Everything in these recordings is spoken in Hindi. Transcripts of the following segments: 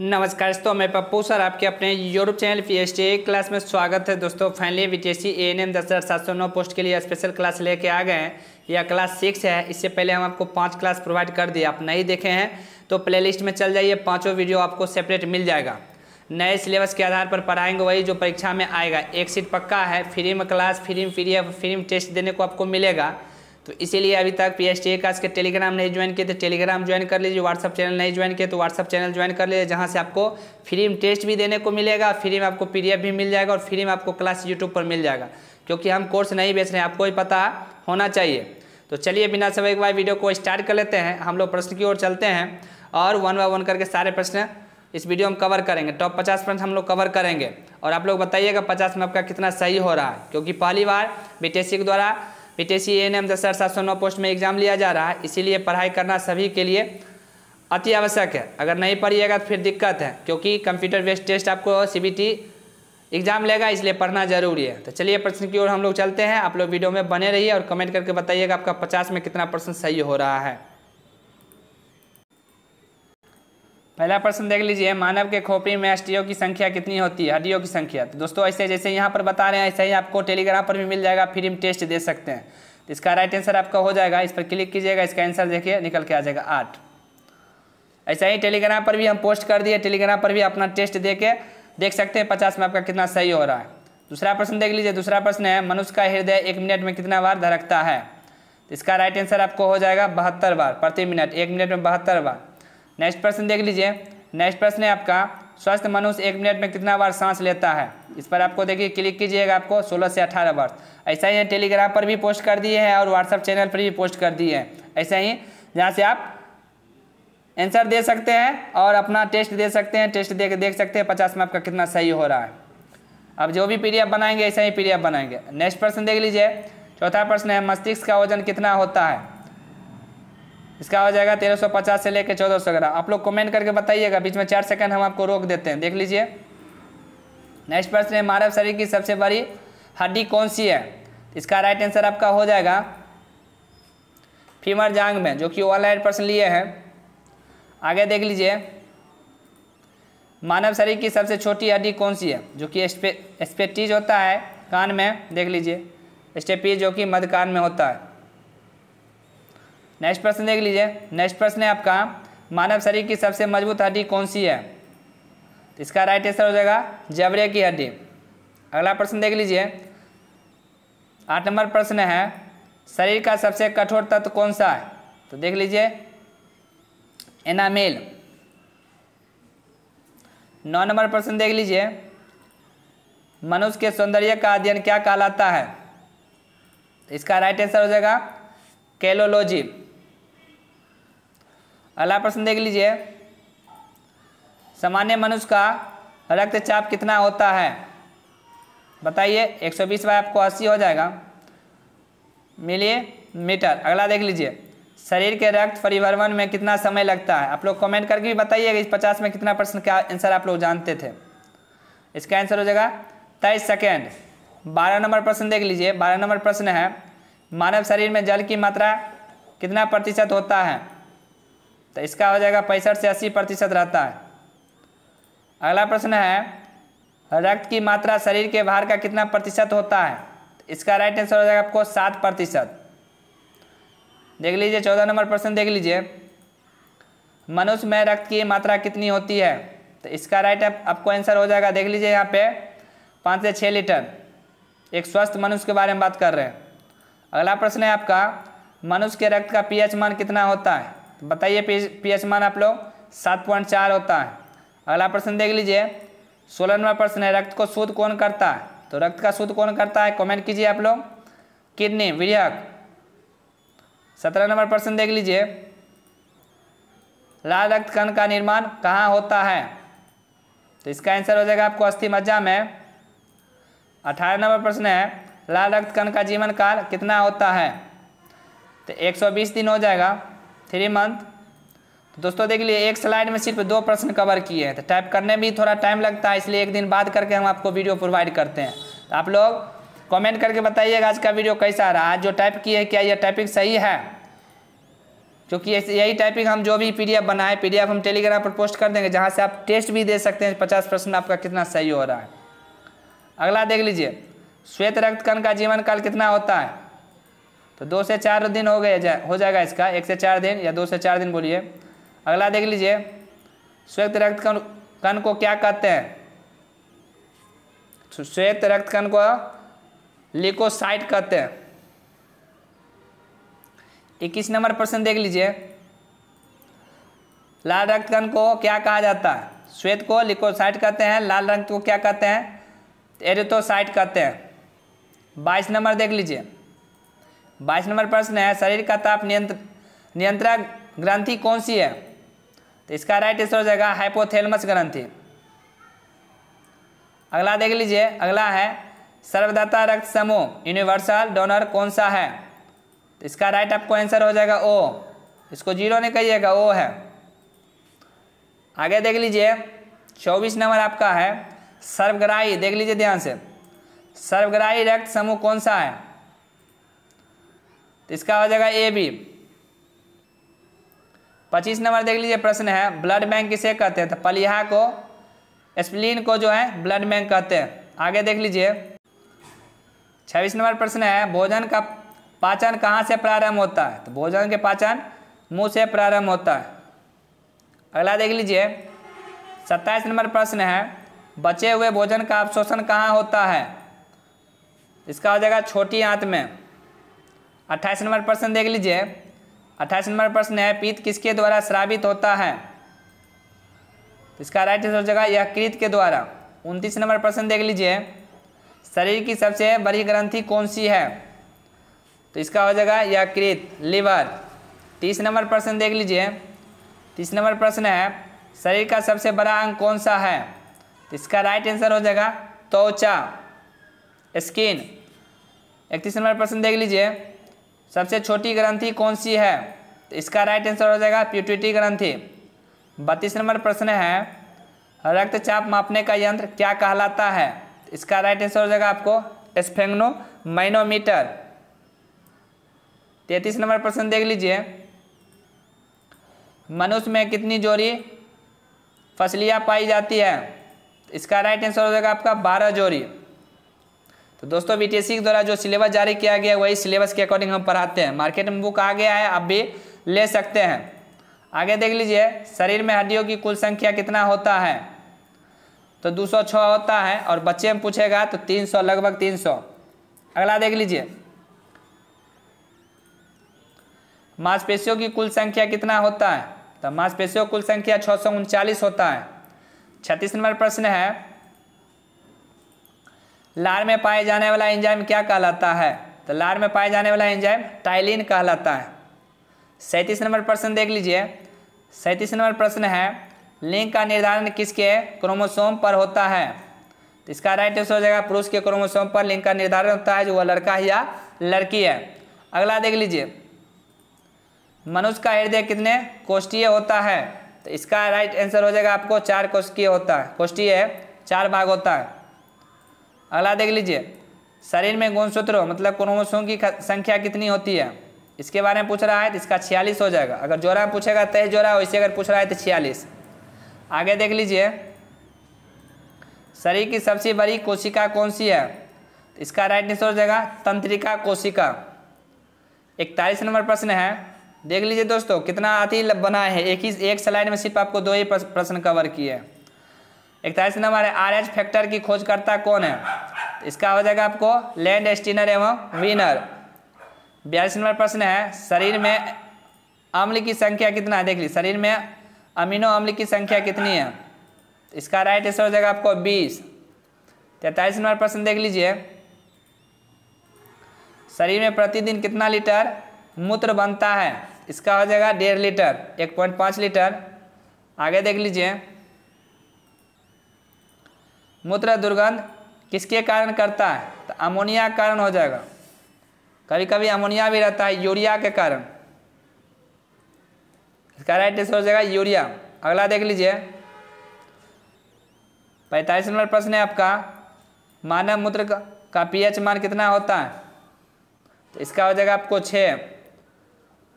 नमस्कार दोस्तों, मैं पप्पू सर आपके अपने यूट्यूब चैनल पीएचडी क्लास में स्वागत है। दोस्तों फाइनली बीटीएससी एएनएम 10,709 पोस्ट के लिए स्पेशल क्लास लेके आ गए हैं। यह क्लास 6 है। इससे पहले हम आपको 5 क्लास प्रोवाइड कर दिए। आप नहीं देखे हैं तो प्लेलिस्ट में चल जाइए, पाँचों वीडियो आपको सेपरेट मिल जाएगा। नए सिलेबस के आधार पर पढ़ाएंगे, वही जो परीक्षा में आएगा। एक सीट पक्का है, फ्री में क्लास, फ्री में PDF, फ्री में टेस्ट देने को आपको मिलेगा। तो इसीलिए अभी तक पीएचडी क्लास के टेलीग्राम नहीं ज्वाइन किए थे, टेलीग्राम ज्वाइन कर लीजिए। व्हाट्सअप चैनल नहीं ज्वाइन किए तो व्हाट्सअप चैनल ज्वाइन कर लीजिए, जहां से आपको फ्री में टेस्ट भी देने को मिलेगा, फ्री में आपको PDF भी मिल जाएगा और फ्री में आपको क्लास यूट्यूब पर मिल जाएगा। क्योंकि हम कोर्स नहीं बेच रहे हैं, आपको ही पता होना चाहिए। तो चलिए बिना समय के बाद वीडियो को स्टार्ट कर लेते हैं। हम लोग प्रश्न की ओर चलते हैं और 1 बाय 1 करके सारे प्रश्न इस वीडियो में कवर करेंगे। टॉप 50 प्रश्न हम लोग कवर करेंगे और आप लोग बताइएगा 50 में आपका कितना सही हो रहा है। क्योंकि पहली बार बीटीएससी के द्वारा बीटीएससी एएनएम 10,709 पोस्ट में एग्जाम लिया जा रहा है, इसीलिए पढ़ाई करना सभी के लिए अति आवश्यक है। अगर नहीं पढ़िएगा तो फिर दिक्कत है, क्योंकि कंप्यूटर बेस्ड टेस्ट आपको सीबीटी एग्जाम लेगा, इसलिए पढ़ना जरूरी है। तो चलिए प्रश्न की ओर हम लोग चलते हैं। आप लोग वीडियो में बने रहिए और कमेंट करके बताइएगा आपका 50 में कितना % सही हो रहा है। पहला प्रश्न देख लीजिए, मानव के खोपड़ी में अस्थियों की संख्या कितनी होती है? हड्डियों की संख्या। तो दोस्तों ऐसे जैसे यहाँ पर बता रहे हैं ऐसे ही आपको टेलीग्राम पर भी मिल जाएगा, फ्री में टेस्ट दे सकते हैं। तो इसका राइट आंसर आपका हो जाएगा, इस पर क्लिक कीजिएगा, इसका आंसर देखिए निकल के आ जाएगा 8। ऐसा ही टेलीग्राम पर भी हम पोस्ट कर दिए, टेलीग्राम पर भी अपना टेस्ट दे के देख सकते हैं 50 में आपका कितना सही हो रहा है। दूसरा प्रश्न देख लीजिए, दूसरा प्रश्न है, मनुष्य का हृदय 1 मिनट में कितना बार धड़कता है? इसका राइट आंसर आपको हो जाएगा 72 बार प्रति मिनट, 1 मिनट में 72 बार। नेक्स्ट प्रश्न देख लीजिए, नेक्स्ट प्रश्न है आपका, स्वस्थ मनुष्य 1 मिनट में कितना बार सांस लेता है? इस पर आपको देखिए क्लिक कीजिएगा, आपको 16 से 18 बार। ऐसा ही टेलीग्राम पर भी पोस्ट कर दिए हैं और व्हाट्सअप चैनल पर भी पोस्ट कर दिए हैं। ऐसा ही जहाँ से आप आंसर दे सकते हैं और अपना टेस्ट दे सकते हैं, टेस्ट दे के देख सकते हैं 50 में आपका कितना सही हो रहा है। अब जो भी PDF बनाएंगे ऐसा ही PDF बनाएंगे। नेक्स्ट प्रश्न देख लीजिए, चौथा प्रश्न है, मस्तिष्क का वजन कितना होता है? इसका हो जाएगा 1350 से लेकर 1400 ग्राम। आप लोग कमेंट करके बताइएगा, बीच में 4 सेकंड हम आपको रोक देते हैं, देख लीजिए। नेक्स्ट प्रश्न है, मानव शरीर की सबसे बड़ी हड्डी कौन सी है? इसका राइट आंसर आपका हो जाएगा फीमर जांग में, जो कि ऑनलाइन प्रश्न लिए हैं। आगे देख लीजिए, मानव शरीर की सबसे छोटी हड्डी कौन सी है? जो कि स्पेटीज होता है कान में, देख लीजिए स्टेपीज, जो कि मध्य कान में होता है। नेक्स्ट प्रश्न देख लीजिए, नेक्स्ट प्रश्न है आपका, मानव शरीर की सबसे मजबूत हड्डी कौन सी है? तो इसका राइट आंसर हो जाएगा जबड़े की हड्डी। अगला प्रश्न देख लीजिए, 8 नंबर प्रश्न है, शरीर का सबसे कठोर तत्व कौन सा है? तो देख लीजिए एनामेल। 9 नंबर प्रश्न देख लीजिए, मनुष्य के सौंदर्य का अध्ययन क्या कहलाता है? तो इसका राइट आंसर हो जाएगा कैलोलॉजी। अगला प्रश्न देख लीजिए, सामान्य मनुष्य का रक्तचाप कितना होता है? बताइए, 120 बाय आपको 80 हो जाएगा मिलीमीटर। अगला देख लीजिए, शरीर के रक्त परिभ्रमण में कितना समय लगता है? आप लोग कमेंट करके भी बताइएगा इस 50 में कितना प्रश्न का आंसर आप लोग जानते थे। इसका आंसर हो जाएगा 23 सेकेंड। 12 नंबर प्रश्न देख लीजिए, 12 नंबर प्रश्न है, मानव शरीर में जल की मात्रा कितना % होता है? तो इसका हो जाएगा 65 से 80% रहता है। अगला प्रश्न है, रक्त की मात्रा शरीर के भार का कितना % होता है? तो इसका राइट आंसर हो जाएगा आपको 7%। देख लीजिए 14 नंबर प्रश्न देख लीजिए, मनुष्य में रक्त की मात्रा कितनी होती है? तो इसका राइट आपको आंसर हो जाएगा, देख लीजिए यहाँ पे 5 से 6 लीटर। एक स्वस्थ मनुष्य के बारे में बात कर रहे हैं। अगला प्रश्न है आपका, मनुष्य के रक्त का pH मान कितना होता है? तो बताइए pH मान आप लोग 7.4 होता है। अगला प्रश्न देख लीजिए, 16 नंबर प्रश्न है, रक्त को शुद्ध कौन करता है? तो रक्त का शुद्ध कौन करता है? कमेंट कीजिए आप लोग, किडनी, विर्यक। 17 नंबर प्रश्न देख लीजिए, लाल रक्त कण का निर्माण कहाँ होता है? तो इसका आंसर हो जाएगा आपको अस्थि मज्जा में। 18 नंबर प्रश्न है, लाल रक्त कण का जीवन काल कितना होता है? तो 120 दिन हो जाएगा, 3 मंथ। तो दोस्तों देख लिए, एक स्लाइड में सिर्फ 2 प्रश्न कवर किए हैं, तो टाइप करने में भी थोड़ा टाइम लगता है, इसलिए एक दिन बाद करके हम आपको वीडियो प्रोवाइड करते हैं। तो आप लोग कमेंट करके बताइएगा आज का वीडियो कैसा रहा, आज जो टाइप किए क्या यह टाइपिंग सही है? क्योंकि यही टाइपिंग हम जो भी PDF बनाए PDF हम टेलीग्राम पर पोस्ट कर देंगे, जहाँ से आप टेस्ट भी दे सकते हैं 50% आपका कितना सही हो रहा है। अगला देख लीजिए, श्वेत रक्त कण का जीवन काल कितना होता है? तो 2 से 4 दिन हो जाएगा इसका, 1 से 4 दिन या 2 से 4 दिन बोलिए। अगला देख लीजिए, श्वेत रक्त कण को क्या कहते हैं? श्वेत रक्त कण को ल्यूकोसाइट कहते हैं। 21 नंबर प्रश्न देख लीजिए, लाल रक्त कण को क्या कहा जाता है? श्वेत को ल्यूकोसाइट कहते हैं, लाल रक्त को क्या कहते हैं? एरिथ्रोसाइट कहते हैं। 22 नंबर देख लीजिए, 22 नंबर प्रश्न है, शरीर का ताप नियंत्रक ग्रंथि कौन सी है? तो इसका राइट आंसर हो जाएगा हाइपोथैलेमस ग्रंथि। अगला देख लीजिए, अगला है सर्वदाता रक्त समूह यूनिवर्सल डोनर कौन सा है? तो इसका राइट आपको आंसर हो जाएगा ओ, इसको 0 नहीं कहिएगा, ओ है। आगे देख लीजिए, 24 नंबर आपका है सर्वग्राही, देख लीजिए ध्यान से, सर्वग्राही रक्त समूह कौन सा है? तो इसका हो जाएगा AB। 25 नंबर देख लीजिए, प्रश्न है ब्लड बैंक किसे कहते हैं? तो पलिहा को, स्प्लीन को जो है ब्लड बैंक कहते हैं। आगे देख लीजिए, 26 नंबर प्रश्न है भोजन का पाचन कहाँ से प्रारंभ होता है? तो भोजन के पाचन मुंह से प्रारंभ होता है। अगला देख लीजिए, 27 नंबर प्रश्न है बचे हुए भोजन का अवशोषण कहाँ होता है? इसका हो जाएगा छोटी आंत में। 28 नंबर प्रश्न देख लीजिए, 28 नंबर प्रश्न है पित्त किसके द्वारा स्रावित होता है? इसका राइट आंसर हो जाएगा यकृत के द्वारा। 29 नंबर प्रश्न देख लीजिए, शरीर की सबसे बड़ी ग्रंथि कौन सी है? तो इसका हो जाएगा यकृत, लिवर। 30 नंबर प्रश्न देख लीजिए, 30 नंबर प्रश्न है शरीर का सबसे बड़ा अंग कौन सा है? तो इसका राइट आंसर हो जाएगा त्वचा, स्किन। 31 नंबर प्रश्न देख लीजिए, सबसे छोटी ग्रंथि कौन सी है? तो इसका राइट आंसर हो जाएगा पिट्यूटरी ग्रंथि। 32 नंबर प्रश्न है रक्तचाप मापने का यंत्र क्या कहलाता है? इसका राइट आंसर हो जाएगा आपको स्फेग्नोमाइनोमीटर। 33 नंबर प्रश्न देख लीजिए, मनुष्य में कितनी जोड़ी फसलियाँ पाई जाती है? इसका राइट आंसर हो जाएगा आपका 12 जोड़ी। तो दोस्तों BTSC के द्वारा जो सिलेबस जारी किया गया है वही सिलेबस के अकॉर्डिंग हम पढ़ाते हैं। मार्केट में बुक आ गया है, आप भी ले सकते हैं। आगे देख लीजिए, शरीर में हड्डियों की कुल संख्या कितना होता है? तो 206 होता है, और बच्चे में पूछेगा तो 300, लगभग 300। अगला देख लीजिए, मांसपेशियों की कुल संख्या कितना होता है? तो मांसपेशियों कुल संख्या 639 होता है। 36 नंबर प्रश्न है लार में पाए जाने वाला एंजाइम क्या कहलाता है? तो लार में पाए जाने वाला एंजाइम टाइलिन कहलाता है। 37 नंबर प्रश्न देख लीजिए, 37 नंबर प्रश्न है लिंग का निर्धारण किसके क्रोमोसोम पर होता है? तो इसका राइट आंसर हो जाएगा पुरुष के क्रोमोसोम पर लिंग का निर्धारण होता है, जो वह लड़का या लड़की है। अगला देख लीजिए, मनुष्य का हृदय कितने कोष्ठीय होता है? तो इसका राइट आंसर हो जाएगा आपको 4 कोष्ठीय होता है, कोष्ठीय 4 भाग होता है। अगला देख लीजिए, शरीर में गुणसूत्रों मतलब क्रोमोसोम की संख्या कितनी होती है? इसके बारे में पूछ रहा है, तो इसका 46 हो जाएगा। अगर जोड़ा में पूछेगा 23 जोड़ा, वैसे अगर पूछ रहा है तो 46। आगे देख लीजिए, शरीर की सबसे बड़ी कोशिका कौन सी है? तो इसका राइट आंसर हो जाएगा तंत्रिका कोशिका। 41 नंबर प्रश्न है, देख लीजिए दोस्तों कितना आती बना है, एक स्लाइड में सिर्फ आपको 2 ही प्रश्न कवर किए। 41 नंबर है RH फैक्टर की खोजकर्ता कौन है? इसका हो जाएगा आपको लैंड स्टीनर एवं वीनर। 42 नंबर प्रश्न है शरीर में अम्ल की संख्या कितना है? देख लीजिए, शरीर में अमीनो अम्ल की संख्या कितनी है? इसका राइट आंसर हो जाएगा आपको 20। 43 नंबर प्रश्न देख लीजिए, शरीर में प्रतिदिन कितना लीटर मूत्र बनता है? इसका हो जाएगा 1.5 लीटर, 1.5 लीटर। आगे देख लीजिए, मूत्र दुर्गंध किसके कारण करता है? तो अमोनिया के कारण हो जाएगा, कभी कभी अमोनिया भी रहता है, यूरिया के कारण। इसका राइट आंसर हो जाएगा यूरिया। अगला देख लीजिए, 45 नंबर प्रश्न है आपका, मानव मूत्र का pH मान कितना होता है? तो इसका हो जाएगा आपको 6।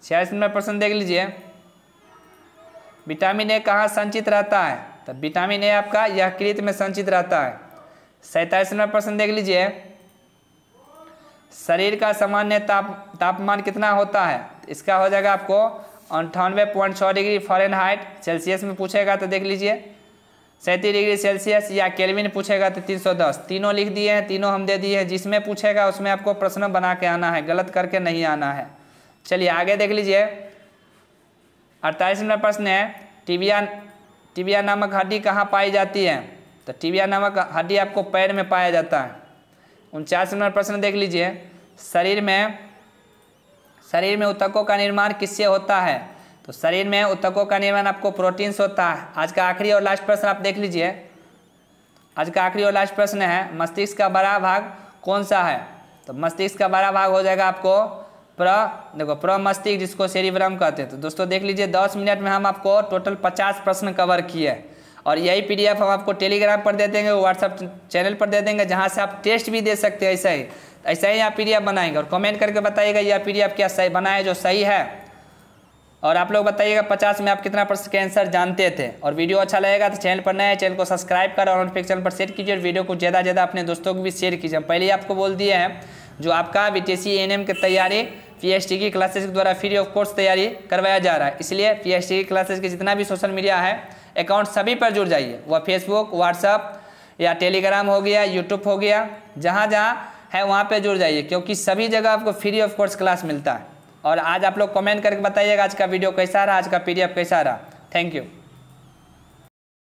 46 नंबर प्रश्न देख लीजिए, विटामिन ए कहाँ संचित रहता है? तो विटामिन ए आपका यकृत में संचित रहता है। 47 नंबर प्रश्न देख लीजिए, शरीर का सामान्य तापमान कितना होता है? इसका हो जाएगा आपको 98.6 डिग्री फ़ारेनहाइट। सेल्सियस में पूछेगा तो देख लीजिए 37 डिग्री सेल्सियस, या केल्विन पूछेगा तो 310। तीनों लिख दिए हैं, तीनों हम दे दिए हैं। जिसमें पूछेगा उसमें आपको प्रश्न बना के आना है, गलत करके नहीं आना है। चलिए आगे देख लीजिए, 48 नंबर प्रश्न है, टिबिया नामक हड्डी कहाँ पाई जाती है? तो टिबिया नामक हड्डी आपको पैर में पाया जाता है। 49 नंबर प्रश्न देख लीजिए, शरीर में ऊतकों का निर्माण किससे होता है? तो शरीर में ऊतकों का निर्माण आपको प्रोटीन से होता है। आज का आखिरी और लास्ट प्रश्न आप देख लीजिए, आज का आखिरी और लास्ट प्रश्न है, मस्तिष्क का बड़ा भाग कौन सा है? तो मस्तिष्क का बड़ा भाग हो जाएगा आपको प्रमस्तिष्क, जिसको सेरिब्रम कहते हैं। तो दोस्तों देख लीजिए 10 मिनट में हम आपको टोटल 50 प्रश्न कवर किए, और यही पीडीएफ हम आपको टेलीग्राम पर दे देंगे, व्हाट्सएप चैनल पर दे देंगे, जहां से आप टेस्ट भी दे सकते हैं। ऐसा ही आप पीडीएफ बनाएंगे और कमेंट करके बताइएगा यह पीडीएफ क्या सही बनाए जो सही है, और आप लोग बताइएगा 50 में आप कितना प्रश्न के आंसर जानते थे। और वीडियो अच्छा लगेगा तो चैनल पर नए हैं, चैनल को सब्सक्राइब करें और नोटिफिकेशन पर शेयर कीजिए, और वीडियो को ज़्यादा से ज़्यादा अपने दोस्तों को भी शेयर कीजिए। पहले ही आपको बोल दिए हैं, जो आपका बीटीएससी एएनएम की तैयारी पीएचडी की क्लासेस के द्वारा फ्री ऑफ कोर्स तैयारी करवाया जा रहा है, इसलिए पीएचडी की क्लासेस के जितना भी सोशल मीडिया है अकाउंट सभी पर जुड़ जाइए। वह फेसबुक, व्हाट्सअप या टेलीग्राम हो गया, यूट्यूब हो गया, जहाँ जहाँ है वहाँ पे जुड़ जाइए, क्योंकि सभी जगह आपको फ्री ऑफ कोर्स क्लास मिलता है। और आज आप लोग कमेंट करके बताइएगा आज का वीडियो कैसा रहा, आज का पीडीएफ कैसा रहा। Thank you.